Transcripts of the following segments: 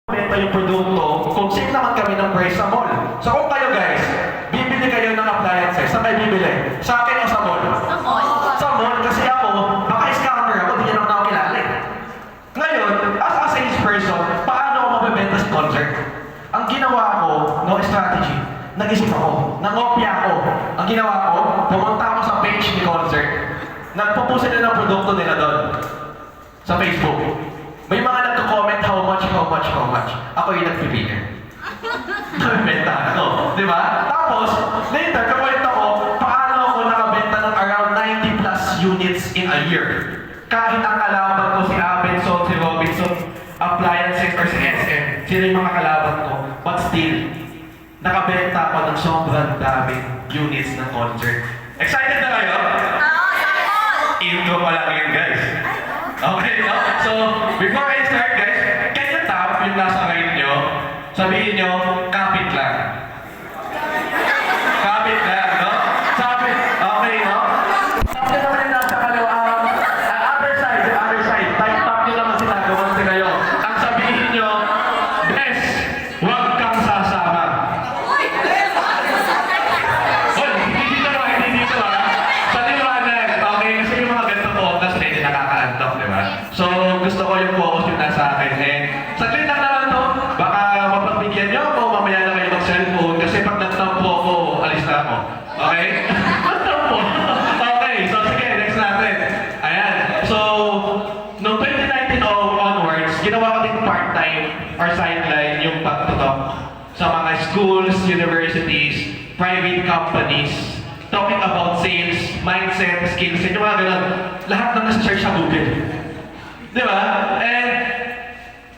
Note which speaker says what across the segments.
Speaker 1: benta yung produkto kung same naman kami ng price sa mall. So kung kayo guys, bibili kayo ng appliances, saan kayo bibili? Sa akin o sa mall?
Speaker 2: Sa mall.
Speaker 1: Sa mall kasi ako, baka scammer ako, di niya naman ako kilala eh. Ngayon, as a salesperson, paano ako mabibenta sa concert? Ang ginawa ko, no strategy, nag-isip ako, nangopya ako. Ang ginawa ko, pumunta ako sa page ni concert, nagpo-post sila ng produkto nila doon sa Facebook. May mga nagko-comment how much. Ako yung nagpipili. Nakabenta ako, di ba? Tapos, later, kakwento ko, paano ako nakabenta ng around 90 plus units in a year. Kahit ang kalaban ko si Abenson, si Robinson, Appliances, or si SM, sila yung mga kalaban ko. But still, nakabenta ako ng sobrang daming units ng concert. Excited na kayo? Intro pa lang yun, guys. Okay, no? So, before I start, guys, can you tap yung nasa right nyo? Sabihin nyo, kapit lang. Kapit lang, no? Sabi, okay, no? Sabi naman yung nasa kaliwa, other side. Type tap nyo naman sinagawan sila yun. Ang sabihin nyo, Bes, huwag kang sasama. Hindi dito ha. Sa liwanag, okay? Kasi yung mga ganito po, kasi hindi nakakaantok, di ba? So, gusto ko yung focus yung nasa akin. Saglit lang naman to, baka mapagbigyan nyo ako, mamaya na kayo mag-cellphone, kasi pag nagtampo ako, alis na ako. Okay? Nagtampo. Okay, so sige, next natin. Ayan. So, noong 2019 onwards, ginawa ko din part-time or sideline yung pagtutok sa mga schools, universities, private companies, talking about sales, mindset, skills, yung mga ganun. Lahat na nasa-search sa Google. Di ba? And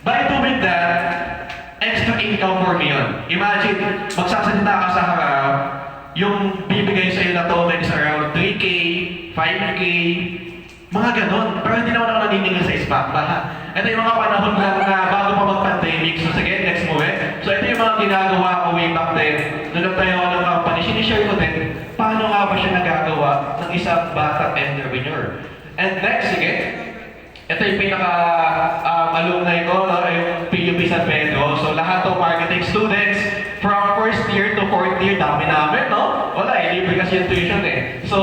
Speaker 1: by doing that, extra income for me yun. Imagine, magsasalita ka sa harap, yung bibigay sa'yo na token is around 3K, 5K, mga ganon. Pero hindi naman ako naniningil sa ispak. Ito yung mga panahon lang na bago pa mag-pandemic. So sige, next movie. So ito yung mga ginagawa ko way back then. Nung nagtayo ako ng company, sinishare ko din, paano nga ba siya nagagawa ng isang bata entrepreneur. And next, sige, ito yung pinaka-alumni ko, no? Yung PUP San Pedro. So lahat ng marketing students, from first year to fourth year, dami namin, no? Wala eh, libre kasi yung tuition eh. So,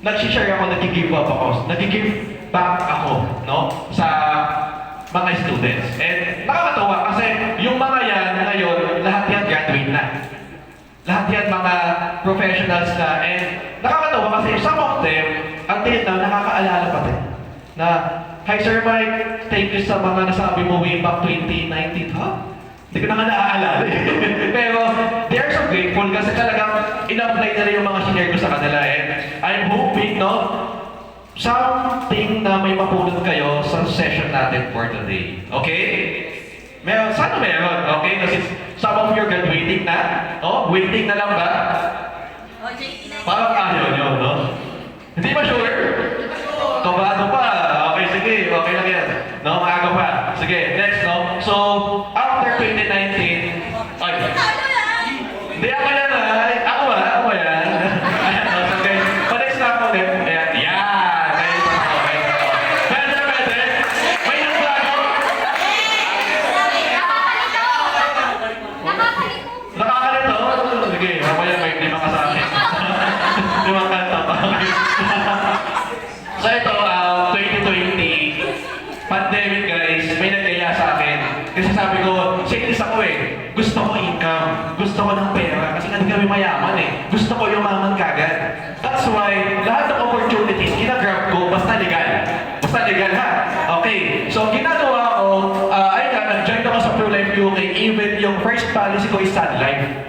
Speaker 1: nag-share ako, nag-give up ako. Nag-give back ako, no? Sa mga students. And nakakatawa kasi yung mga yan ngayon, lahat yan graduate na. Lahat yan mga professionals na. And nakakatawa kasi some of them, ang tinitang nakakaalala pa din. Na, hi Sir Mike, thank you sa mga nasabi mo way back 2019. Hindi ko na nga naaalala eh. Pero, they are so grateful kasi talagang in-apply nila yung mga senior ko sa kanila. And I'm hoping, no, something na may mapulot kayo sa session natin for today. Okay? Meron, sana meron, okay? Kasi some of you are graduating na. Oh, waiting na lang ba? Parang ayaw nyo, no? Hindi ba sure? Kabado pa. Okay, sige. Okay lang yan. No, maaga pa. Sige, next, no? So, after 2019, ay, hindi ako yan, ay. Ako yan. Ayan, no? So, guys, pa-next na ako ulit. Ayan, yan. Ayun, okay. Pwede. May nagbago. Nakakalito. Sige, mamaya may lima ka sa akin. Limang kanta pa. So ito, 2020, pandemic guys, may nagaya sa akin. Kasi sabi ko, sales ako eh. Gusto ko income, gusto ko ng pera, kasi hindi kami mayaman eh. Gusto ko yumaman kagad. That's why, lahat ng opportunities, ginagrab ko, basta legal. Basta legal ha. Okay, so ginagawa ko, nag-join ako sa ProLife UK, even yung first policy ko is Sun Life.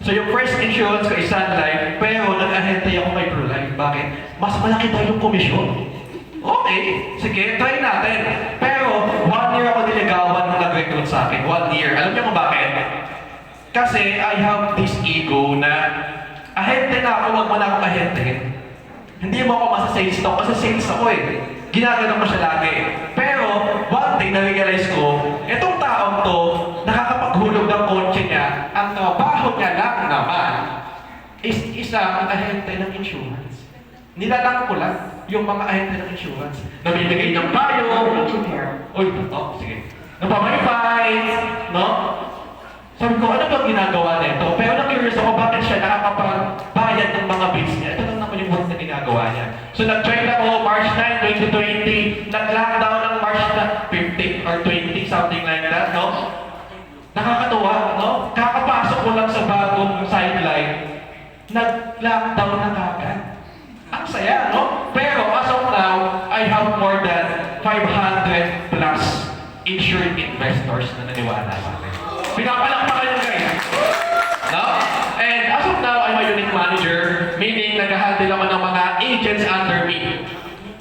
Speaker 1: So yung first insurance ko is Sun Life, pero nag-ahente ako kay ProLife. Bakit? Mas malaki daw yung komisyon. Okay, sige, try natin. Pero 1 year ako niligawan nung nag-recruit sa akin. 1 year. Alam niyo kung bakit? Kasi I have this ego na ahente na ako, wag mo na akong ahente. Hindi mo ako masa-sales talk kasi sales ako eh. Ginaganon ko siya lagi. Pero one day na-realize ko, itong taong to, nakakapaghulog ng kotse niya, ang trabaho niya lang naman is isang ahente ng insurance. Nilalang ko lang yung mga ahente ng insurance. Namimigay ng payo. Uy, sige. Napamay Sabi ko, ano ba ginagawa nito? Pero na-curious ako, bakit siya nakakapagbayad ng mga bills niya? Ito lang naman yung work na ginagawa niya. So nag-join ako March 9, 2020, nag-lockdown ng March 15 or 20, something like that, no? Nakakatuwa, no? Kakapasok ko lang sa bagong sideline, nag-lockdown na kagad. Ang saya, no? Pero as of now, I have more than 500 plus insured investors na naniwala sa akin. Pinapalakpakan yun guys. No? And as of now, I'm a unit manager, meaning nag-handle ako ng mga agents under me.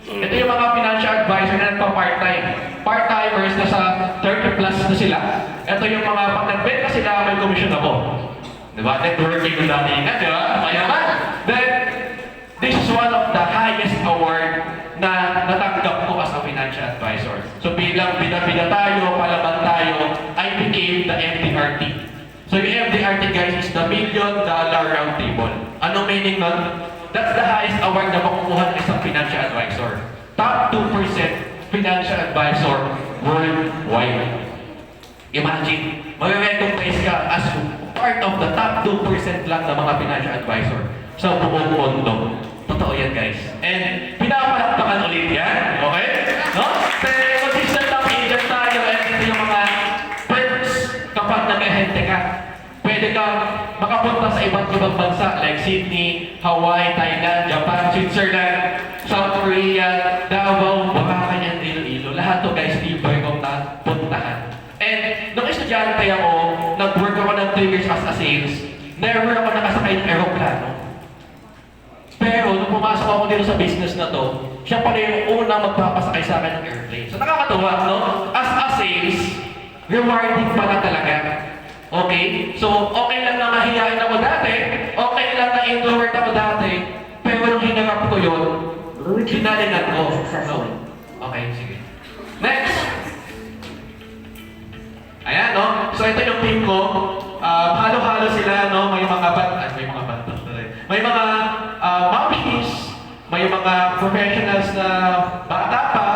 Speaker 1: Ito yung mga financial advisor na nagpa-part-time. Part-timers na sa 30 plus na sila. Ito yung mga pag nagbenta sila, may commission ako. Diba? Networking ko dati nga, diba? Mayaman. Then, this is one of the highest award na natanggap ko as a financial advisor. So bilang bida-bida tayo, palaban tayo, I became the MDRT. So yung MDRT guys is the $1 Million Round Table. Anong meaning nun? That's the highest award na makukuha ng isang financial advisor. Top 2% financial advisor worldwide. Imagine, mag-recognize ka as part of the top 2% lang ng mga financial advisor sa buong mundo. Totoo yan guys. And pinapalakpakan ulit yan. Okay? No? Pero consistent lang agent tayo and ito yung mga perks kapag nag-ahente ka. Pwede kang makapunta sa iba't ibang bansa like Sydney, Hawaii, Thailand, Japan, Switzerland, South Korea, Davao, Boracay, and Iloilo. Lahat to guys, libre kong puntahan. And nung estudyante ako, nag-work ako ng 3 years as a sales, never ako nakasakay ng aeroplano. Pero nung pumasok ako dito sa business na to, siya pala yung unang magpapasakay sa akin ng airplane. So nakakatuwa, no? As a sales, rewarding pala talaga. Okay? So, okay lang na mahihain ako dati, okay lang na introvert ako dati, pero nung hinarap ko yun, sinalingan ko. No? Okay, sige. Next! Ayan, no? So, ito yung team ko. Halo-halo sila, no? May mga bantos tuloy. May mga mommies, may mga professionals na bata pa,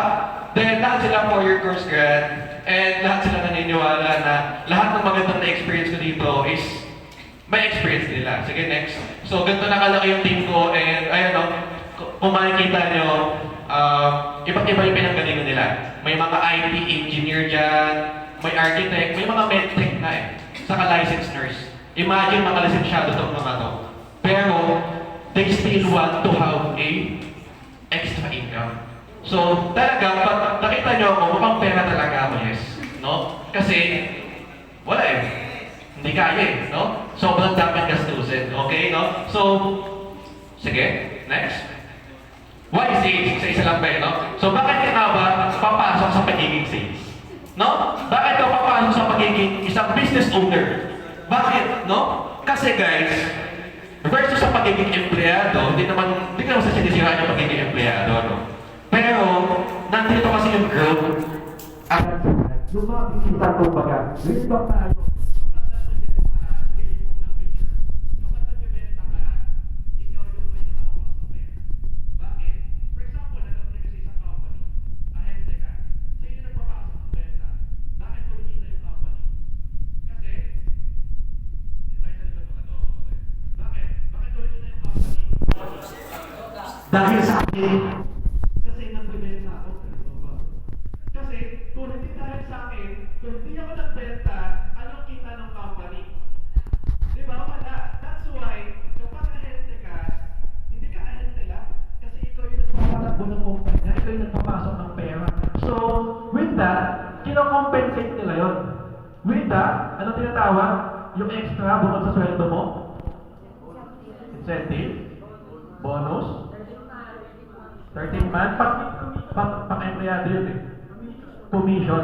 Speaker 1: then lahat sila 4-year course grad, and lahat sila naniniwala na lahat ng magandang na-experience ko dito is may experience nila. Sige, next. So, ganito nakalaki yung team ko, and ayan, no? Kung makikita nyo, iba't iba yung pinanggalingan nila. May mga IT engineer dyan, may architect, may mga medtech na eh. Saka licensed nurse. Imagine mga lisensyado itong mga to. Pero, they still want to have a extra income. So, talaga, pag nakita nyo ako, mukhang pera talaga ako, yes. No? Kasi, wala eh. Hindi kaya eh, no? Sobrang daming gastusin, okay, no? So, sige, next. Why sales? Isa lang ba yun, no? So, bakit ka nga ba papasok sa pagiging sales? No? Bakit ka papasok sa pagiging isang business owner? Bakit, no? Kasi guys, versus sa pagiging empleyado, hindi naman sa sinisiraan yung pagiging empleyado, no? Pero, nandito kasi yung growth at lumabisita ko baga. Respect tayo. Dahil sa akin, kasi nagbibenta ako. Kasi kung hindi dahil sa akin, kung hindi ako nagbenta, anong kita ng company? Di ba? Wala. That's why, kapag ahente ka, hindi ka ahente lang. Kasi ikaw yung nagpapatakbo ng company, ikaw yung nagpapasok ng pera. So, with that, kinocompensate nila yun. With that, ano tinatawag? Yung extra bukod sa sweldo mo? Incentive? Bonus? 13 months? Pang-empleyado yun eh. Commission.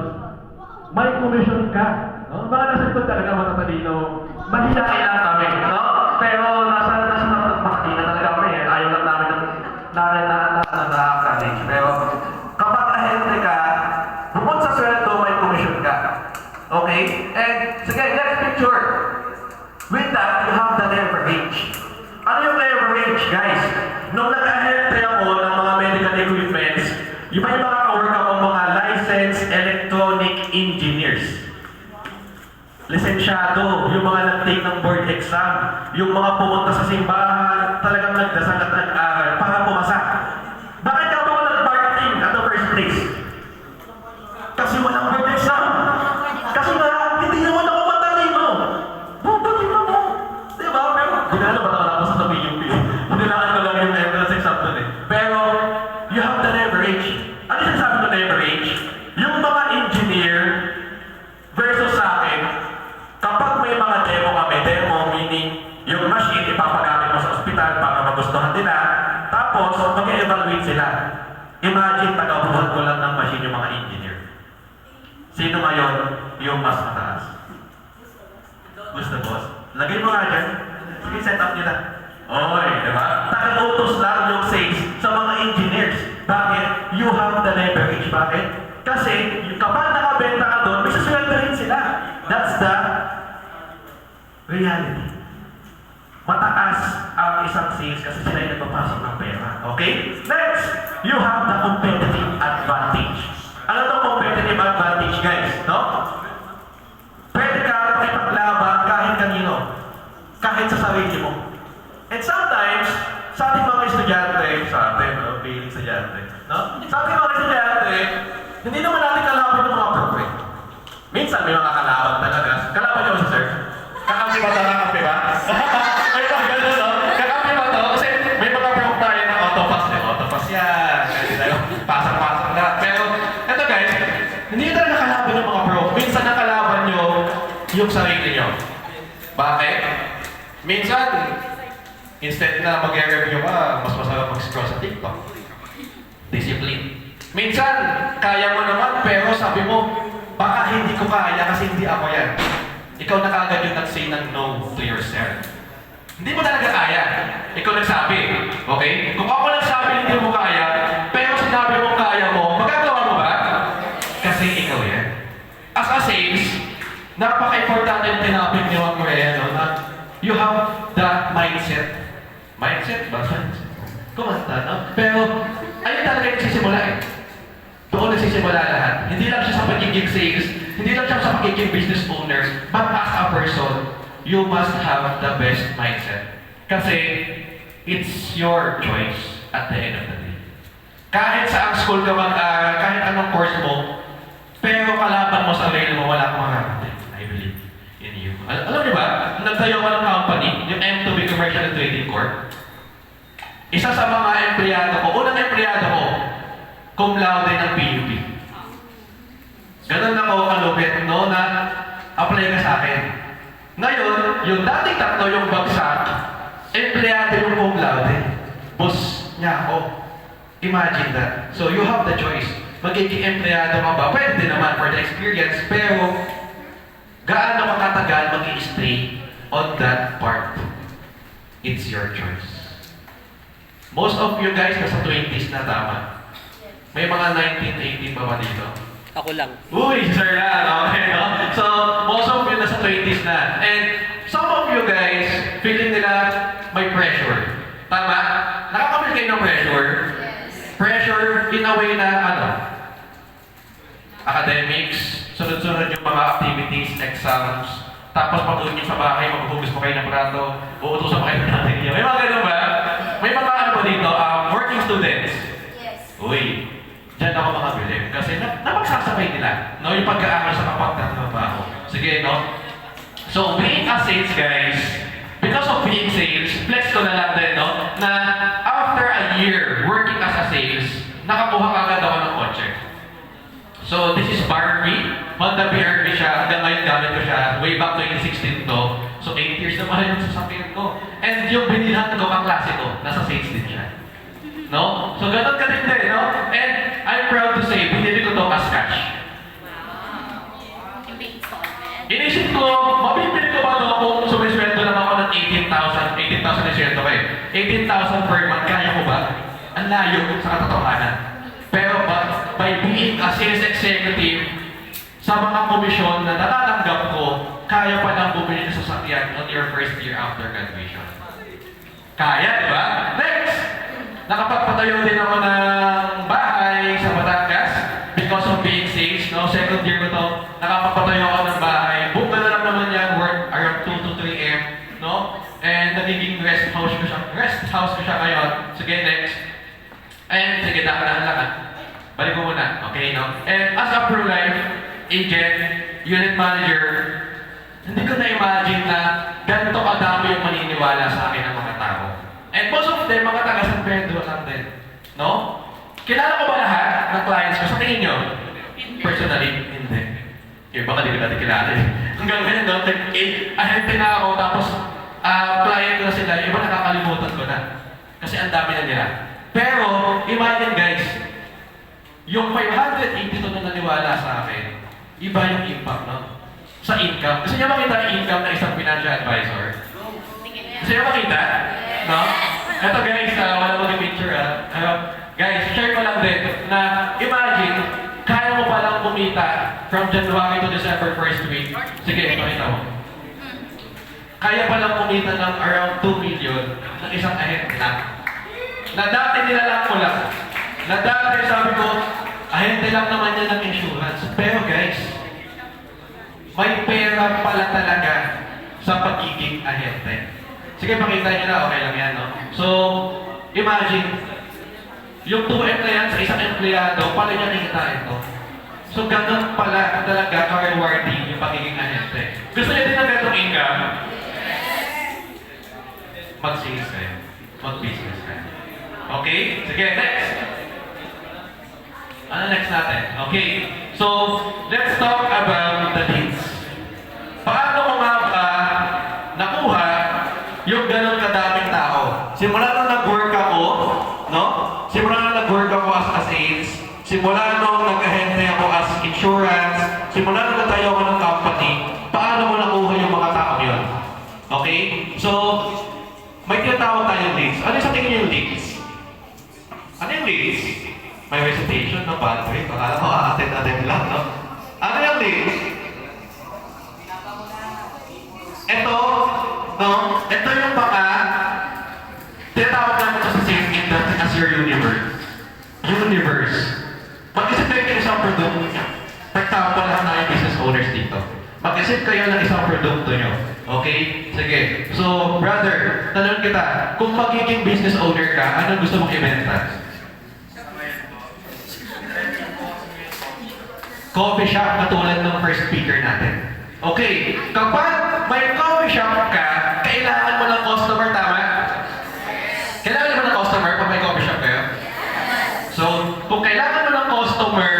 Speaker 1: May commission ka. No? Mga nasa likod talaga matatalino. Mahina kailangan kami. No? Pero nasa makina talaga kami eh. Ayaw lang namin ng nakaka-college. Pero kapag ahente ka, bukod sa sweldo, may commission ka. Okay? And sige, next picture. With that, you have the leverage. Ano yung leverage, guys? Nung nag-ahente ako ng mga medical equipments, yung may mga ka-work ako mga licensed electronic engineers.
Speaker 2: lisensyado, yung mga nag-take ng board exam, yung mga pumunta sa simbahan, talagang nagdasal at nag-aral para pumasa. Bakit ka ba nag-marketing at the first place? Kasi walang board exam. Kasi nga, hindi naman ako matalino. Matalino mo. Diba? Pero, ginala ba ako sa PUP? Hinilaan ko lang yung entrance exam doon eh. Pero, you have the leverage. Ano yung sabi ng leverage? Yung mga engineer versus sa akin, kapag may mga demo kami, demo meaning yung machine ipapagamit mo sa ospital para magustuhan nila, tapos mag-evaluate sila. Imagine, taga-buhat ko lang ng machine yung mga engineer. Sino ngayon yung mas mataas? Gusto boss? Lagay mo nga dyan. Sige, set up nyo na. Oy, di ba? Taga-utos lang yung sales sa mga engineers. Bakit? You have the leverage. Bakit? Kasi kapag nakabenta ka doon, may sasweldohin sila. That's the reality. Mataas ang isang sales kasi sila yung nagpapasok ng pera. Okay? Next, you have the competitive advantage. Ano itong competitive advantage, guys? No? Pwede ka makipaglaban kahit kanino. Kahit sa sarili mo. And sometimes, sa ating mga estudyante, feeling estudyante, no? Sa ating mga estudyante, hindi naman natin kalaban ng mga profe. Minsan may mga kalaban talaga. Kalaban niyo si sir? Kakampi ba ito? Kakampi ba? May mga gano'n, no? Kakampi ba ito? Kasi may mga prof tayo ng autopass. Autopass yan. Kasi tayo, pasang-pasang na. Pero, eto guys, hindi nyo talaga kalaban ng mga prof. Minsan nakalaban nyo yung sarili nyo. Bakit? Minsan, instead na mag-review ka, mas masarap mag-scroll sa TikTok. Discipline. Minsan, kaya mo naman, pero sabi mo, baka hindi ko kaya kasi hindi ako yan. Ikaw na kagad yung nag-say ng no to yourself. Hindi mo talaga kaya. Ikaw nagsabi. Okay? Kung ako nagsabi hindi mo kaya, pero sinabi mo kaya mo, magagawa mo ba? Kasi ikaw yan. As a sales, napaka-importante yung tinapin ni Juan Moreno na you have the mindset. Mindset ba? Kumanta, no? Pero, ayun talaga yung nagsisimula eh. Doon nagsisimula lahat. Hindi lang siya sa pagiging sales, hindi lang siya sa pagiging business owner, but as a person, you must have the best mindset. Kasi, it's your choice at the end of the day. Kahit sa school ka mag-aaral, kahit anong course mo, pero kalaban mo sa sarili mo, wala kang mararating. I believe in you. Alam niyo ba, nagtayo ka ng company, yung M2B Commercial and Trading Corp. Isa sa mga empleyado ko, unang empleyado ko, cum laude ng PUP. Ganun ako kalupit, no, na apply ka sa akin. Ngayon, yung dating tatlo yung bagsak, empleyado yung cum laude. Boss niya ako. Imagine that. So you have the choice. Magiging empleyado ka ba? Pwede naman for the experience, pero gaano ka katagal mag-i-stay on that part? It's your choice. Most of you guys nasa 20s na tama. May mga 19, 18 pa ba dito?
Speaker 3: Ako lang.
Speaker 2: Uy, sir lang. Okay, no? So, most of you nasa 20s na. And some of you guys, feeling nila may pressure. Tama? Nakakapil kayo ng pressure?
Speaker 4: Yes.
Speaker 2: Pressure in a way na ano? Academics, sunod-sunod yung mga activities, exams, tapos pag-uwi nyo sa bahay, maghuhugas pa kayo ng prato, uutusan pa kayo ng natin niyo. May mga ganun ba? May mga ano ba dito? Working students.
Speaker 4: Yes.
Speaker 2: Uy, dyan ako makabilib. Kasi napagsasabay nila. No? Yung pag-aaral sa kapagtatrabaho. Sige, no? So, being a sales, guys, because of being sales, flex ko na lang din, no? Na after a year working as a sales, nakakuha ka agad ako ng kotse. So, this is Barbie. Honda BRV siya. Hanggang ngayon gamit ko siya. Way back 2016 to. So, 8 years na pala yung sasakyan ko. And yung binilhan ko, ang klase ko, nasa sales din siya. No? So, ganun ka din din, no? And I'm proud to say, binili ko to as cash.
Speaker 4: Yung big installment.
Speaker 2: Inisip ko, mabibili ko ba ito kung sumisweldo lang ako ng 18,000? 18,000 na sweldo ko eh. 18,000 per month, kaya ko ba? Ang layo sa katotohanan. Pero by being a sales executive, sa mga komisyon na natatanggap ko, kaya pa nang bumili ng sasakyan on your first year after graduation. Kaya, di ba? Next! Nakapagpatayo din ako ng bahay sa Batangas because of being sales, no? Second year ko to, nakapagpatayo ako ng bahay. Book na lang naman
Speaker 1: agent, unit manager, hindi ko na-imagine na ganito kadami yung maniniwala sa akin ng mga tao. And most of them, mga taga San Pedro lang din. No? Kilala ko ba lahat ng clients ko? Sa tingin nyo? Personally, hindi. Yung baka di ko natin kilala eh. Hanggang ganyan, no? Ahente na ako, tapos client ko na sila, yung iba nakakalimutan ko na. Kasi ang dami na nila. Pero, imagine guys, yung 582 na naniwala sa akin, iba yung impact, no? Sa income. Gusto niyo makita yung income ng isang financial advisor? Gusto niyo makita? No? Ito guys, wala mag picture guys, share ko lang din na imagine, kaya mo palang kumita from January to December first week. Sige, pakita mo. Kaya palang kumita ng around 2 million ng isang ahente lang. Na dati nilalang ko lang. Na dati sabi ko, ahente lang naman yan ng insurance. Pero guys, may pera pala talaga sa pagiging ahente. Sige, pakita nyo na, okay lang yan, no? So, imagine, yung 2M na yan sa isang empleyado, paano niya nakikita ito? So, ganun pala talaga ka-rewarding yung pagiging ahente. Gusto niyo din ng ganitong income? Mag-sales kayo. Mag-business kayo. Okay? Sige, next. Ano next natin? Okay. So, let's talk about the leads. Paano mo nga ba nakuha yung ganun kadaming tao? Simula nung nag-work ako, no? Simula nung nag-work ako as a sales, simula nung nag-ahente ako as insurance, simula nung nagtayo ako ng company, paano mo nakuha yung mga tao yun? Okay? So, may tinatawag tayong leads. Ano sa tingin yung leads? Ano yung leads? May recitation na pathway. Akala ko attend lang, no? Ano yung leads? Ito, no? Ito yung mga tinatawag namin ito sa sales industry as your universe. Universe. Mag-isip kayo ng isang product. For example, lahat na yung business owners dito. Mag-isip kayo ng isang produkto nyo. Okay? Sige. So, brother, tanong kita, kung magiging business owner ka, anong gusto mong ibenta? Coffee shop katulad ng first speaker natin. Okay, kapag may coffee shop ka, kailangan mo ng customer, tama? Kailangan mo ng customer pag may coffee shop kayo? So, kung kailangan mo ng customer,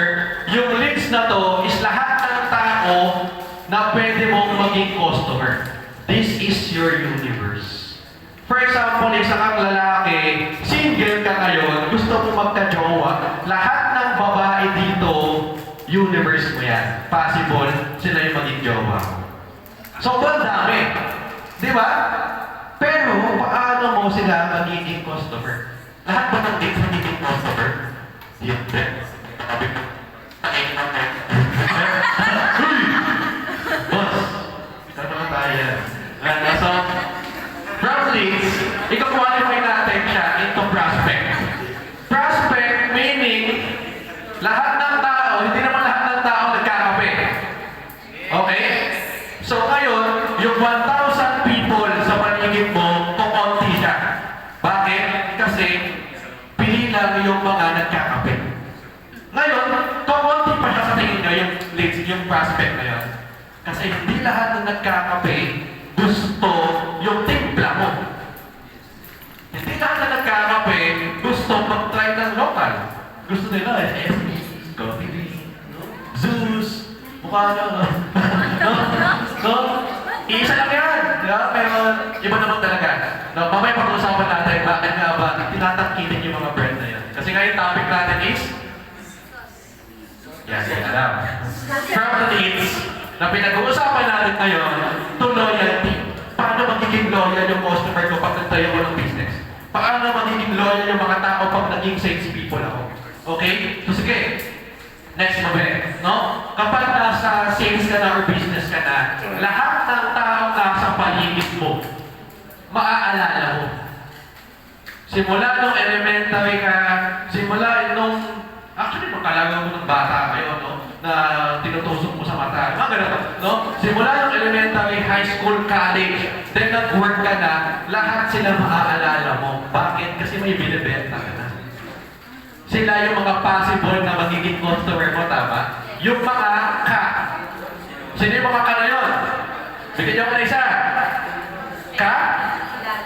Speaker 1: yung leads na to is lahat ng tao na pwede mong maging customer. This is your universe. For example, isa kang lalaki, single ka ngayon, gusto mo magka-jowa, lahat ng babae dito, universe mo yan. Possible, sila yung maging jowa mo. Sobrang dami. Di ba? Pero, paano mo sila magiging customer? Lahat ba ng dates magiging customer? Hindi. Sabi ko, takin ng net. Boss, ito naman tayo. So, from leads, ikakwalify natin siya into prospect. Prospect meaning, lahat ng tao, hindi naman lahat ng tao nagkakape. Okay? So ngayon, yung 1,000 people sa paligid mo, kukunti siya. Bakit? Kasi pili lang yung mga nagkakape. Ngayon, kukunti pa siya sa tingin nyo yung leads, yung prospect na yun. Kasi hindi lahat ng nagkakape gusto yung timpla mo. Hindi lahat ng nagkakape gusto mag-try ng local. Gusto nila coffee bean, Zeus, mukha nyo, no? No? Isa lang yan, di ba? Pero iba naman talaga. No, mamaya pag-usapan natin, bakit nga ba tinatangkilin yung mga brand na yan? Kasi ngayon topic natin is yes, alam. From the leads na pinag-uusapan natin ngayon, to loyalty. Paano magiging loyal yung customer ko pag nagtayo ko ng business? Paano magiging loyal yung mga tao pag naging sales people ako? Okay? So sige, next moment, no? Kapag nasa sales ka na or business ka na, lahat ng tao nasa paligid mo, maaalala mo. Simula nung elementary ka, simula nung, actually, magkalaga mo ng bata kayo, no? Na tinutusok mo sa mata. Mga ganun, no? Simula nung elementary, high school, college, then nag-work ka na, lahat sila maaalala mo. Bakit? Kasi may binibenta ka na. Sila yung mga possible na magiging customer mo, tama? Yung mga Sino yung mga ka na yun? Bigyan niyo ko na isa.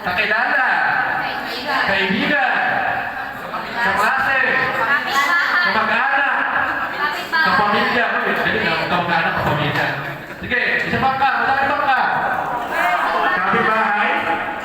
Speaker 1: Kakilala. Kaibigan. Kaklase. Kamag-anak. Kapamilya. Kamag-anak, kapamilya. Sige, isa pa ka.